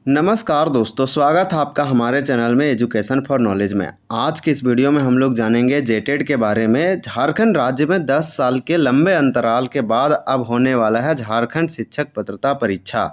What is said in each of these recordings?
नमस्कार दोस्तों, स्वागत है आपका हमारे चैनल में एजुकेशन फॉर नॉलेज में। आज की इस वीडियो में हम लोग जानेंगे जेटेड के बारे में। झारखंड राज्य में 10 साल के लंबे अंतराल के बाद अब होने वाला है झारखंड शिक्षक पात्रता परीक्षा,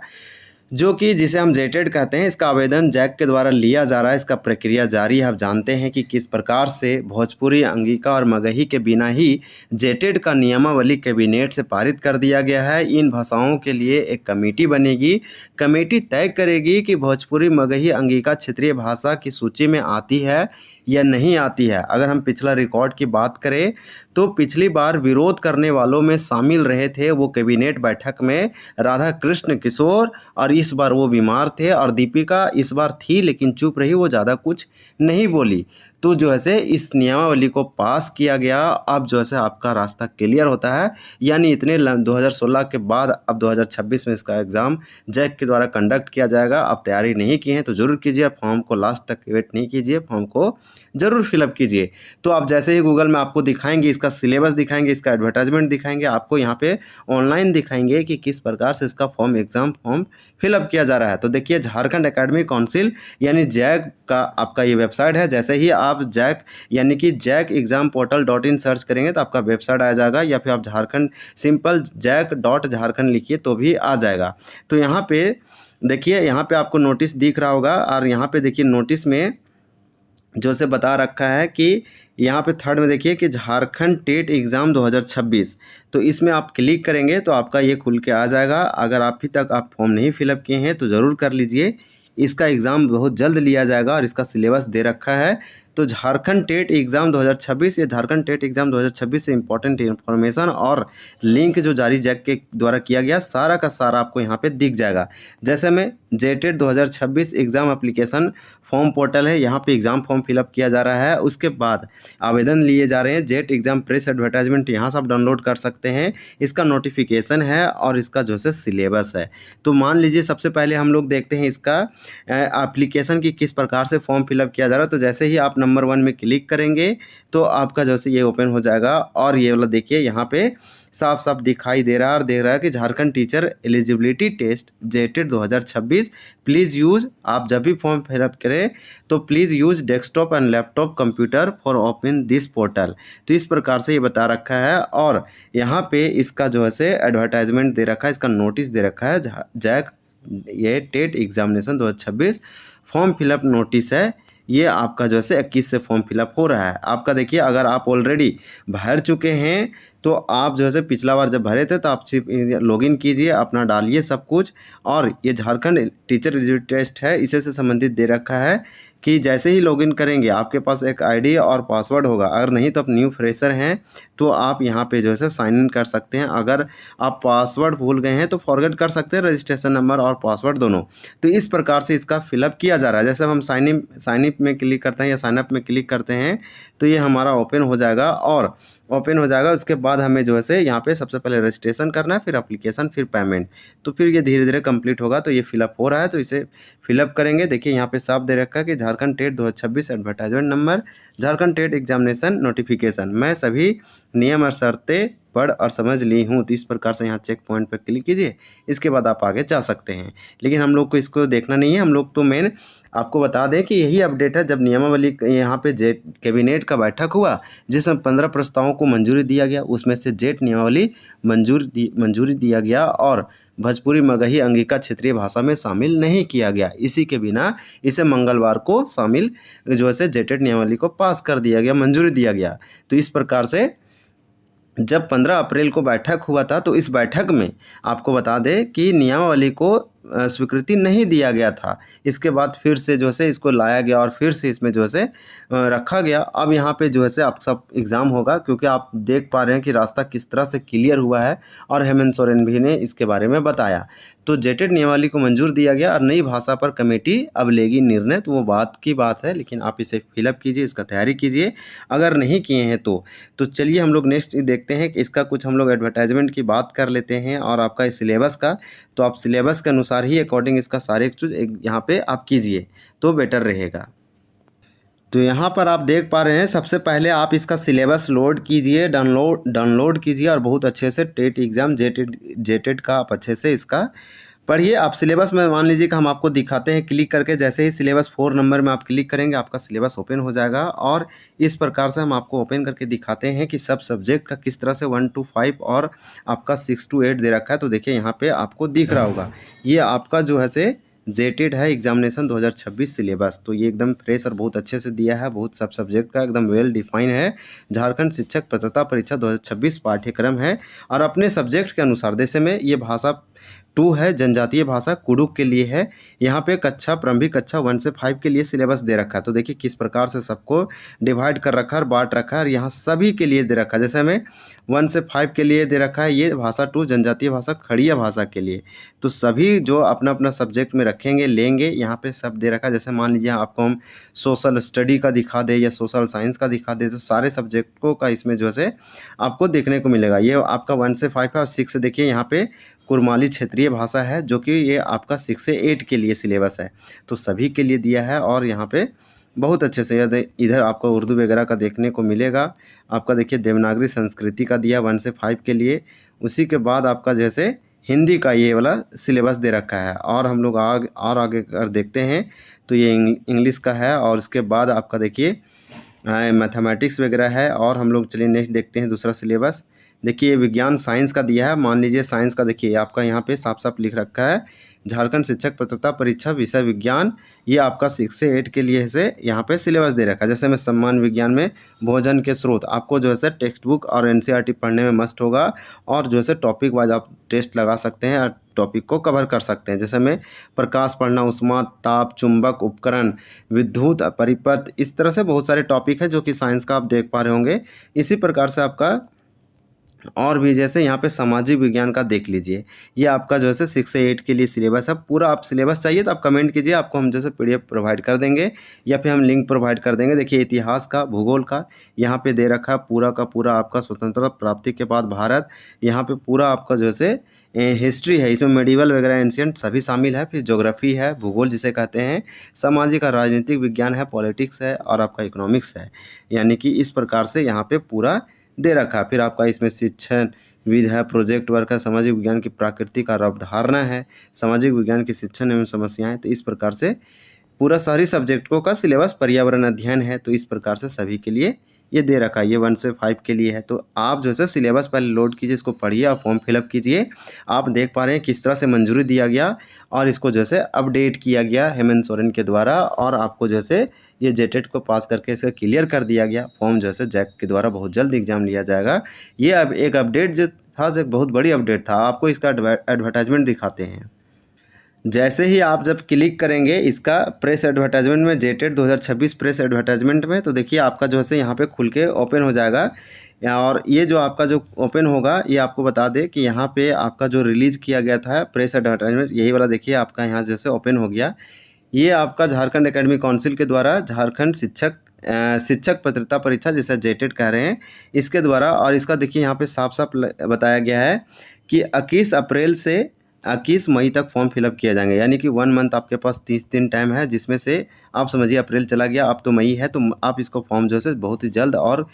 जो कि जिसे हम जेटेड कहते हैं। इसका आवेदन जैक के द्वारा लिया जा रहा है। इसका प्रक्रिया जारी है। आप जानते हैं कि किस प्रकार से भोजपुरी, अंगिका और मगही के बिना ही जेटेड का नियमावली कैबिनेट से पारित कर दिया गया है। इन भाषाओं के लिए एक कमेटी बनेगी। कमेटी तय करेगी कि भोजपुरी, मगही, अंगिका क्षेत्रीय भाषा की सूची में आती है या नहीं आती है। अगर हम पिछला रिकॉर्ड की बात करें तो पिछली बार विरोध करने वालों में शामिल रहे थे वो कैबिनेट बैठक में राधा कृष्ण किशोर, और इस बार वो बीमार थे, और दीपिका इस बार थी लेकिन चुप रही, वो ज़्यादा कुछ नहीं बोली। तो जो है इस नियमावली को पास किया गया। अब जो है आपका रास्ता क्लियर होता है, यानी इतने 2016 के बाद अब 2026 में इसका एग्ज़ाम जैक के द्वारा कंडक्ट किया जाएगा। आप तैयारी नहीं की हैं तो ज़रूर कीजिए। फॉर्म को लास्ट तक वेट नहीं कीजिए, फॉर्म को ज़रूर फिलअप कीजिए। तो आप जैसे ही गूगल में आपको दिखाएंगे, इसका सिलेबस दिखाएंगे, इसका एडवर्टाइजमेंट दिखाएंगे, आपको यहाँ पे ऑनलाइन दिखाएंगे कि किस प्रकार से इसका एग्ज़ाम फॉर्म फिलअप किया जा रहा है। तो देखिए, झारखंड एकेडमिक काउंसिल यानी जैक का आपका ये वेबसाइट है। जैसे ही आप जैक यानी कि jacexamportal.in सर्च करेंगे तो आपका वेबसाइट आ जाएगा, या फिर आप झारखंड सिंपल jack.झारखंड लिखिए तो भी आ जाएगा। तो यहाँ पे देखिए, यहाँ पे आपको नोटिस दिख रहा होगा, और यहाँ पे देखिए नोटिस में जो से बता रखा है कि यहाँ पे थर्ड में देखिए कि झारखंड टेट एग्ज़ाम 2026। तो इसमें आप क्लिक करेंगे तो आपका ये खुल के आ जाएगा। अगर अभी तक आप फॉर्म नहीं फिलअप किए हैं तो ज़रूर कर लीजिए। इसका एग्ज़ाम बहुत जल्द लिया जाएगा और इसका सिलेबस दे रखा है। तो झारखंड टेट एग्ज़ाम 2026, ये झारखंड टेट एग्ज़ाम 2026 से इंपॉर्टेंट इन्फॉर्मेशन और लिंक जो जारी जैक के द्वारा किया गया, सारा का सारा आपको यहाँ पे दिख जाएगा। जैसे में जेटेड 2026 एग्ज़ाम एप्लीकेशन फॉर्म पोर्टल है, यहाँ पे एग्ज़ाम फॉर्म फिलअप किया जा रहा है। उसके बाद आवेदन लिए जा रहे हैं। जेट एग्ज़ाम प्रेस एडवर्टाइजमेंट यहाँ से आप डाउनलोड कर सकते हैं। इसका नोटिफिकेशन है और इसका जो है सिलेबस है। तो मान लीजिए सबसे पहले हम लोग देखते हैं इसका एप्लीकेशन की किस प्रकार से फॉर्म फिलअप किया जा रहा है। तो जैसे ही आप नंबर 1 में क्लिक करेंगे तो आपका जो है ये ओपन हो जाएगा, और ये वाला देखिए यहाँ पे साफ साफ दिखाई दे रहा है कि Jharkhand teacher eligibility test JTET 2026 please use. आप जब भी फॉर्म फिलअप करें तो please use desktop and laptop computer for open this portal. तो इस प्रकार से ये बता रखा है, और यहाँ पे इसका जो है एडवर्टाइजमेंट दे रखा है, इसका नोटिस दे रखा है। जैक ये TET examination 2026 form fill up notice है। ये आपका जो है 21 से फॉर्म फिलअप हो रहा है। आपका देखिए, अगर आप ऑलरेडी भर चुके हैं तो आप जो है पिछला बार जब भरे थे तो आप सिर्फ लॉगिन कीजिए, अपना डालिए सब कुछ। और ये झारखंड टीचर एलिजिबिलिटी टेस्ट है, इसे से संबंधित दे रखा है कि जैसे ही लॉगिन करेंगे आपके पास एक आईडी और पासवर्ड होगा। अगर नहीं तो आप न्यू फ्रेशर हैं तो आप यहाँ पे जो है साइन इन कर सकते हैं। अगर आप पासवर्ड भूल गए हैं तो फॉरगेट कर सकते हैं, रजिस्ट्रेशन नंबर और पासवर्ड दोनों। तो इस प्रकार से इसका फिलअप किया जा रहा है। जैसे हम साइन अप में क्लिक करते हैं या साइन अप में क्लिक करते हैं तो ये हमारा ओपन हो जाएगा, और ओपन हो जाएगा। उसके बाद हमें जो है यहाँ पे सबसे पहले रजिस्ट्रेशन करना है, फिर एप्लीकेशन, फिर पेमेंट। तो फिर ये धीरे धीरे कंप्लीट होगा। तो ये फिलअप हो रहा है, तो इसे फिलअप करेंगे। देखिए यहाँ पे साफ दे रखा है कि Jharkhand TET 2026 advertisement number, Jharkhand TET examination notification, मैं सभी नियम और शर्तें पढ़ और समझ ली हूँ। तो इस प्रकार से यहाँ चेक पॉइंट पर क्लिक कीजिए। इसके बाद आप आगे जा सकते हैं, लेकिन हम लोग को इसको देखना नहीं है। हम लोग तो मेन आपको बता दें कि यही अपडेट है। जब नियमावली यहाँ पे जेट कैबिनेट का बैठक हुआ जिसमें 15 प्रस्तावों को मंजूरी दिया गया, उसमें से जेट नियमावली मंजूरी दिया गया, और भोजपुरी, मगही, अंगिका क्षेत्रीय भाषा में शामिल नहीं किया गया। इसी के बिना इसे मंगलवार को शामिल जो है जेटेड नियमावली को पास कर दिया गया, मंजूरी दिया गया। तो इस प्रकार से जब 15 अप्रैल को बैठक हुआ था तो इस बैठक में आपको बता दें कि नियमावली को स्वीकृति नहीं दिया गया था। इसके बाद फिर से जो है इसको लाया गया और फिर से इसमें जो है रखा गया। अब यहाँ पे जो है आप सब एग्ज़ाम होगा, क्योंकि आप देख पा रहे हैं कि रास्ता किस तरह से क्लियर हुआ है, और हेमंत सोरेन भी ने इसके बारे में बताया। तो जेटेड नियमावली को मंजूर दिया गया और नई भाषा पर कमेटी अब लेगी निर्णय। तो वो बात की बात है, लेकिन आप इसे फिलअप कीजिए, इसका तैयारी कीजिए अगर नहीं किए हैं तो चलिए हम लोग नेक्स्ट देखते हैं कि इसका कुछ हम लोग एडवर्टाइजमेंट की बात कर लेते हैं, और आपका इस सिलेबस का। तो आप सिलेबस के अनुसार ही अकॉर्डिंग इसका सारे चीज़ यहाँ पे आप कीजिए तो बेटर रहेगा। तो यहाँ पर आप देख पा रहे हैं, सबसे पहले आप इसका सिलेबस लोड कीजिए, डाउनलोड कीजिए, और बहुत अच्छे से टेट एग्ज़ाम जेटेड का आप अच्छे से इसका पढ़िए आप सिलेबस में। मान लीजिए कि हम आपको दिखाते हैं क्लिक करके, जैसे ही सिलेबस 4 नंबर में आप क्लिक करेंगे आपका सिलेबस ओपन हो जाएगा और इस प्रकार से हम आपको ओपन करके दिखाते हैं कि सब सब्जेक्ट का किस तरह से 1 to 5 और आपका 6 to 8 दे रखा है। तो देखिए यहाँ पे आपको दिख रहा होगा, ये आपका जो है से जेटेड है एग्जामिनेशन 2026 सिलेबस। तो ये एकदम फ्रेश और बहुत अच्छे से दिया है, बहुत सब सब्जेक्ट का एकदम वेल डिफाइन है। झारखंड शिक्षक पात्रता परीक्षा 2026 पाठ्यक्रम है और अपने सब्जेक्ट के अनुसार, जैसे में ये भाषा 2 है, जनजातीय भाषा कुडुक के लिए है। यहाँ पे कक्षा प्रारंभिक कक्षा 1 से 5 के लिए सिलेबस दे रखा है। तो देखिए किस प्रकार से सबको डिवाइड कर रखा है और बांट रखा है और यहाँ सभी के लिए दे रखा है। जैसे हमें 1 से 5 के लिए दे रखा है ये भाषा 2 जनजातीय भाषा खड़िया भाषा के लिए। तो सभी जो अपना अपना सब्जेक्ट में रखेंगे लेंगे, यहाँ पे सब दे रखा है। जैसे मान लीजिए आपको हम सोशल स्टडी का दिखा दे या सोशल साइंस का दिखा दे, तो सारे सब्जेक्टों का इसमें जो है आपको देखने को मिलेगा। ये आपका 1 से 5 है और 6 से देखिए यहाँ पे कुरमाली क्षेत्रीय भाषा है, जो कि ये आपका 6 से 8 के लिए सिलेबस है। तो सभी के लिए दिया है और यहाँ पे बहुत अच्छे से इधर आपको उर्दू वगैरह का देखने को मिलेगा। आपका देखिए देवनागरी संस्कृति का दिया 1 से 5 के लिए। उसी के बाद आपका जैसे हिंदी का ये वाला सिलेबस दे रखा है। और हम लोग आगे अगर देखते हैं तो ये इंग्लिश का है और इसके बाद आपका देखिए मैथमेटिक्स वगैरह है। और हम लोग चलिए नेक्स्ट देखते हैं दूसरा सिलेबस। देखिए विज्ञान साइंस का दिया है। मान लीजिए साइंस का देखिए आपका यहाँ पे साफ साफ लिख रखा है झारखंड शिक्षक पात्रता परीक्षा विषय विज्ञान, ये आपका 6 से 8 के लिए से यहाँ पे सिलेबस दे रखा है। जैसे में सम्मान विज्ञान में भोजन के स्रोत, आपको जो है टेक्स्ट बुक और एनसीईआरटी पढ़ने में मस्ट होगा और जो है टॉपिक वाइज आप टेस्ट लगा सकते हैं और टॉपिक को कवर कर सकते हैं। जैसे में प्रकाश पढ़ना, उष्मा ताप चुंबक उपकरण, विद्युत परिपथ, इस तरह से बहुत सारे टॉपिक है जो कि साइंस का आप देख पा रहे होंगे। इसी प्रकार से आपका और भी जैसे यहाँ पे सामाजिक विज्ञान का देख लीजिए, ये आपका जो है 6 से 8 के लिए सिलेबस है। पूरा आप सिलेबस चाहिए तो आप कमेंट कीजिए, आपको हम जैसे पीडीएफ प्रोवाइड कर देंगे या फिर हम लिंक प्रोवाइड कर देंगे। देखिए इतिहास का, भूगोल का यहाँ पे दे रखा है पूरा का पूरा आपका स्वतंत्रता प्राप्ति के बाद भारत, यहाँ पे पूरा आपका जो है हिस्ट्री है, इसमें मेडिवल वगैरह एंशियंट सभी शामिल है। फिर ज्योग्राफी है, भूगोल जिसे कहते हैं, सामाजिक और राजनीतिक विज्ञान है, पॉलिटिक्स है और आपका इकोनॉमिक्स है। यानी कि इस प्रकार से यहाँ पे पूरा दे रखा है। फिर आपका इसमें शिक्षण विध है, प्रोजेक्ट वर्क है, सामाजिक विज्ञान की प्राकृतिक और अवधारणा है, सामाजिक विज्ञान की शिक्षण एवं समस्याएं। तो इस प्रकार से पूरा सारी सब्जेक्टों का सिलेबस, पर्यावरण अध्ययन है। तो इस प्रकार से सभी के लिए ये दे रखा है। ये 1 से 5 के लिए है। तो आप जो है सिलेबस पहले लोड कीजिए, इसको पढ़िए और फॉर्म फिलअप कीजिए। आप देख पा रहे हैं किस तरह से मंजूरी दिया गया और इसको जो है अपडेट किया गया हेमंत सोरेन के द्वारा और आपको जो है ये जेटेट को पास करके इसे क्लियर कर दिया गया। फॉर्म जो है जैक के द्वारा बहुत जल्द एग्जाम लिया जाएगा। ये अब एक अपडेट जो था, जो बहुत बड़ी अपडेट था, आपको इसका एडवर्टाइजमेंट दिखाते हैं। जैसे ही आप जब क्लिक करेंगे इसका प्रेस एडवर्टाइजमेंट में, जेटेट 2026 प्रेस एडवर्टाइजमेंट में, तो देखिए आपका जो है यहाँ पे खुल के ओपन हो जाएगा। और ये जो आपका जो ओपन होगा, ये आपको बता दें कि यहाँ पे आपका जो रिलीज़ किया गया था प्रेस एडवर्टाइजमेंट, यही वाला देखिए आपका यहाँ जैसे ओपन हो गया। ये आपका झारखंड एकेडमिक काउंसिल के द्वारा झारखंड शिक्षक पात्रता परीक्षा, जिसे जेटेट कह रहे हैं, इसके द्वारा। और इसका देखिए यहाँ पे साफ साफ बताया गया है कि 21 अप्रैल से 21 मई तक फॉर्म फिलअप किए जाएंगे। यानी कि 1 मंथ आपके पास 30 दिन टाइम है, जिसमें से आप समझिए अप्रैल चला गया, अब तो मई है। तो आप इसको फॉर्म जो है बहुत ही जल्द और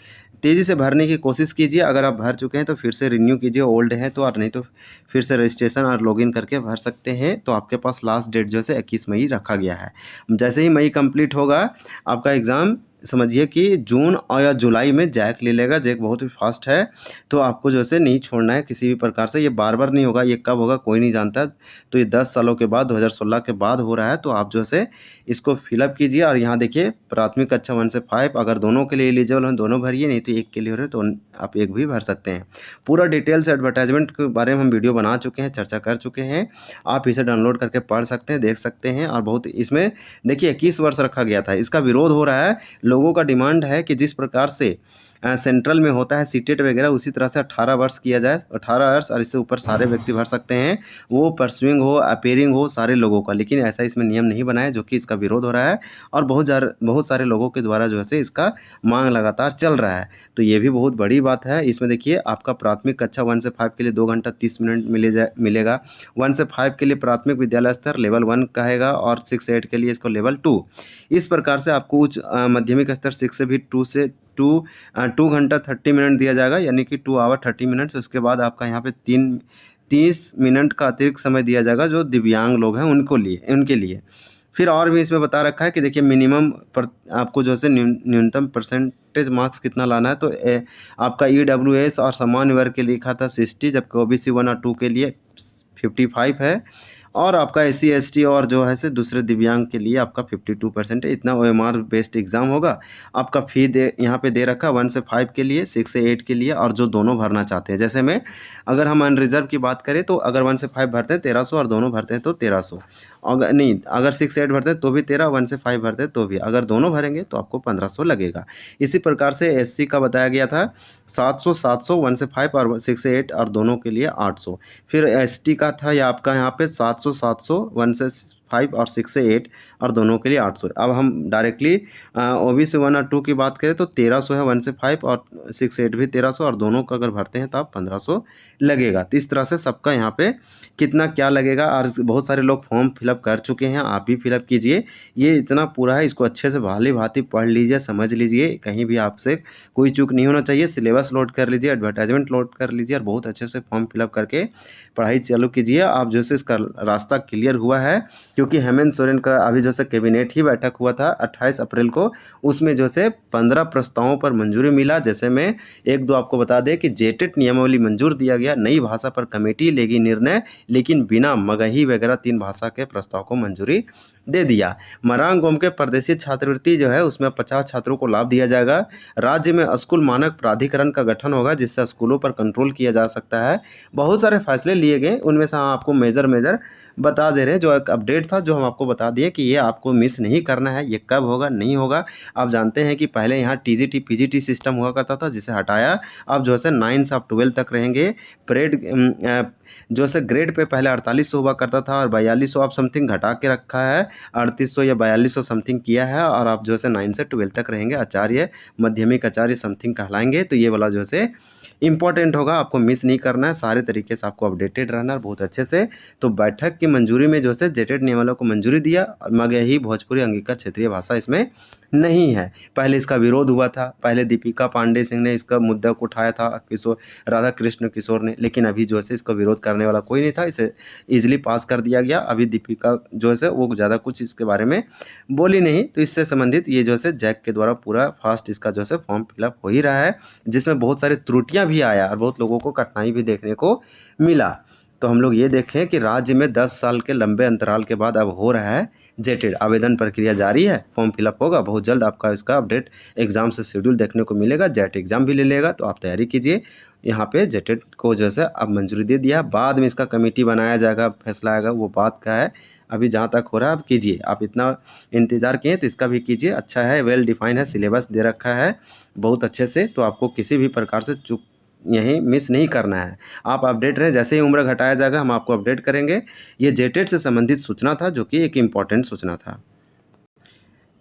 तेज़ी से भरने की कोशिश कीजिए। अगर आप भर चुके हैं तो फिर से रिन्यू कीजिए, ओल्ड है तो, और नहीं तो फिर से रजिस्ट्रेशन और लॉगिन करके भर सकते हैं। तो आपके पास लास्ट डेट जो है 21 मई रखा गया है। जैसे ही मई कंप्लीट होगा आपका एग्ज़ाम, समझिए कि जून और या जुलाई में जैक ले लेगा। जैक बहुत ही फास्ट है, तो आपको जो है नहीं छोड़ना है किसी भी प्रकार से। ये बार बार नहीं होगा, ये कब होगा कोई नहीं जानता। तो ये 10 सालों के बाद 2016 के बाद हो रहा है। तो आप जो है इसको फिलअप कीजिए। और यहाँ देखिए प्राथमिक कक्षा 1 से 5 अगर दोनों के लिए एलिजिबल हैं दोनों भरिए, नहीं तो एक के लिए हो रहे तो आप एक भी भर सकते हैं। पूरा डिटेल्स एडवर्टाइजमेंट के बारे में हम वीडियो बना चुके हैं, चर्चा कर चुके हैं। आप इसे डाउनलोड करके पढ़ सकते हैं, देख सकते हैं। और बहुत इसमें देखिए 21 वर्ष रखा गया था, इसका विरोध हो रहा है। लोगों का डिमांड है कि जिस प्रकार से सेंट्रल में होता है सीटेट वगैरह, उसी तरह से 18 वर्ष किया जाए। 18 वर्ष और इससे ऊपर सारे व्यक्ति भर सकते हैं, वो परसुइंग हो, अपेयरिंग हो, सारे लोगों का। लेकिन ऐसा इसमें नियम नहीं बनाया, जो कि इसका विरोध हो रहा है और बहुत सारे लोगों के द्वारा जो है इसका मांग लगातार चल रहा है। तो ये भी बहुत बड़ी बात है। इसमें देखिए आपका प्राथमिक कक्षा 1 से 5 के लिए 2 घंटा 30 मिनट मिलेगा। 1 से 5 के लिए प्राथमिक विद्यालय स्तर लेवल 1 कहेगा और 6 से 8 के लिए इसको लेवल 2। इस प्रकार से आपको उच्च माध्यमिक स्तर 6 से भी 2 घंटा 30 मिनट दिया जाएगा, यानी कि 2 आवर 30 मिनट्स। उसके बाद आपका यहाँ पे 30 मिनट का अतिरिक्त समय दिया जाएगा जो दिव्यांग लोग हैं उनके लिए। फिर और भी इसमें बता रखा है कि देखिए मिनिमम पर आपको जो है न्यूनतम परसेंटेज मार्क्स कितना लाना है। तो आपका EWS और सामान्य वर्ग के लिए लिखा था 60, जबकि OBC 1 और 2 के लिए 55 है, और आपका SC ST और जो है से दूसरे दिव्यांग के लिए आपका 52% है। इतना OMR बेस्ड एग्ज़ाम होगा। आपका फ़ी यहाँ पे दे रखा 1 से 5 के लिए, 6 से 8 के लिए, और जो दोनों भरना चाहते हैं। जैसे में अगर हम अनरिजर्व की बात करें तो अगर 1 से 5 भरते हैं 1300 और दोनों भरते हैं तो 1300। अगर नहीं, अगर 6 से 8 भरते हैं तो भी 13, 1 से 5 भरते हैं तो भी, अगर दोनों भरेंगे तो आपको 1500 लगेगा। इसी प्रकार से SC का बताया गया था 700, 700 1 से 5 और 6 से 8 और दोनों के लिए 800। फिर ST का था या आपका यहाँ पे 700, 700 1 से 5 और 6 से 8 और दोनों के लिए 800। अब हम डायरेक्टली OBC 1 और 2 की बात करें तो 1300 है 1 से 5 और 6 से 8 भी 1300, और दोनों का अगर भरते हैं तो आप 1500 लगेगा। तो इस तरह से सबका यहाँ पे कितना क्या लगेगा, और बहुत सारे लोग फॉर्म फिलअप कर चुके हैं, आप भी फिलअप कीजिए। ये इतना पूरा है, इसको अच्छे से भाली भांति पढ़ लीजिए, समझ लीजिए, कहीं भी आपसे कोई चूक नहीं होना चाहिए। सिलेबस लोड कर लीजिए, एडवर्टाइजमेंट लोड कर लीजिए, और बहुत अच्छे से फॉर्म फिलअप करके पढ़ाई चालू कीजिए। आप जो है इसका रास्ता क्लियर हुआ है, क्योंकि हेमंत सोरेन का अभी जो है कैबिनेट ही बैठक हुआ था 28 अप्रैल को, उसमें जो है 15 प्रस्तावों पर मंजूरी मिला। जैसे में एक दो आपको बता दें कि जेटेट नियमावली मंजूर दिया गया, नई भाषा पर कमेटी लेगी निर्णय, लेकिन बिना मगही वगैरह 3 भाषा के प्रस्ताव को मंजूरी दे दिया। मरांग गोम के परदेशी छात्रवृत्ति जो है उसमें 50 छात्रों को लाभ दिया जाएगा। राज्य में स्कूल मानक प्राधिकरण का गठन होगा, जिससे स्कूलों पर कंट्रोल किया जा सकता है। बहुत सारे फैसले लिए गए, उनमें से आपको मेजर बता दे रहे हैं। जो एक अपडेट था जो हम आपको बता दिए कि ये आपको मिस नहीं करना है। ये कब होगा, नहीं होगा। आप जानते हैं कि पहले यहाँ TGT PGT सिस्टम हुआ करता था, जिसे हटाया। अब जो है 9 से आप 12 तक रहेंगे। परेड जो है ग्रेड पे पहले 4800 हुआ करता था, और 4200 आप समथिंग घटा के रखा है, 3800 या 4200 समथिंग किया है। और आप जो है 9 से 12 तक रहेंगे। आचार्य, माध्यमिक आचार्य समथिंग कहलाएंगे। तो ये वाला जो है इंपॉर्टेंट होगा, आपको मिस नहीं करना है। सारे तरीके से आपको अपडेटेड रहना है बहुत अच्छे से। तो बैठक की मंजूरी में जो है जेटेड नियमावली को मंजूरी दिया, मगर ही भोजपुरी अंगिका क्षेत्रीय भाषा इसमें नहीं है। पहले इसका विरोध हुआ था, पहले दीपिका पांडे सिंह ने इसका मुद्दा को उठाया था, राधा कृष्ण किशोर ने, लेकिन अभी जो है इसका विरोध करने वाला कोई नहीं था, इसे ईजिली पास कर दिया गया। अभी दीपिका जो है वो ज़्यादा कुछ इसके बारे में बोली नहीं। तो इससे संबंधित ये जो है जैक के द्वारा पूरा फास्ट इसका जो है फॉर्म फिलअप हो ही रहा है, जिसमें बहुत सारी त्रुटियाँ भी आया और बहुत लोगों को कठिनाई भी देखने को मिला। तो हम लोग ये देखें कि राज्य में 10 साल के लंबे अंतराल के बाद अब हो रहा है जेटेड। आवेदन प्रक्रिया जारी है, फॉर्म फिलअप होगा। बहुत जल्द आपका इसका अपडेट एग्ज़ाम से शेड्यूल देखने को मिलेगा। जेट एग्ज़ाम भी ले लेगा, तो आप तैयारी कीजिए। यहाँ पे जेटेड को जो है अब मंजूरी दे दिया, बाद में इसका कमेटी बनाया जाएगा, फैसला आएगा, वो बात का है। अभी जहाँ तक हो रहा है आप कीजिए। आप इतना इंतज़ार किए तो इसका भी कीजिए। अच्छा है, वेल डिफाइन है, सिलेबस दे रखा है बहुत अच्छे से। तो आपको किसी भी प्रकार से चूक यहीं मिस नहीं करना है। आप अपडेट रहें, जैसे ही उम्र घटाया जाएगा हम आपको अपडेट करेंगे। ये जेटेड से संबंधित सूचना था, जो कि एक इम्पॉर्टेंट सूचना था।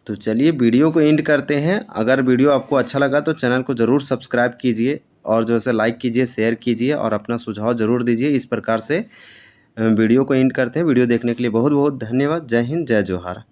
तो चलिए वीडियो को एंड करते हैं। अगर वीडियो आपको अच्छा लगा तो चैनल को ज़रूर सब्सक्राइब कीजिए, और जो है लाइक कीजिए, शेयर कीजिए, और अपना सुझाव ज़रूर दीजिए। इस प्रकार से वीडियो को एंड करते हैं। वीडियो देखने के लिए बहुत बहुत धन्यवाद। जय हिंद, जय जोहार।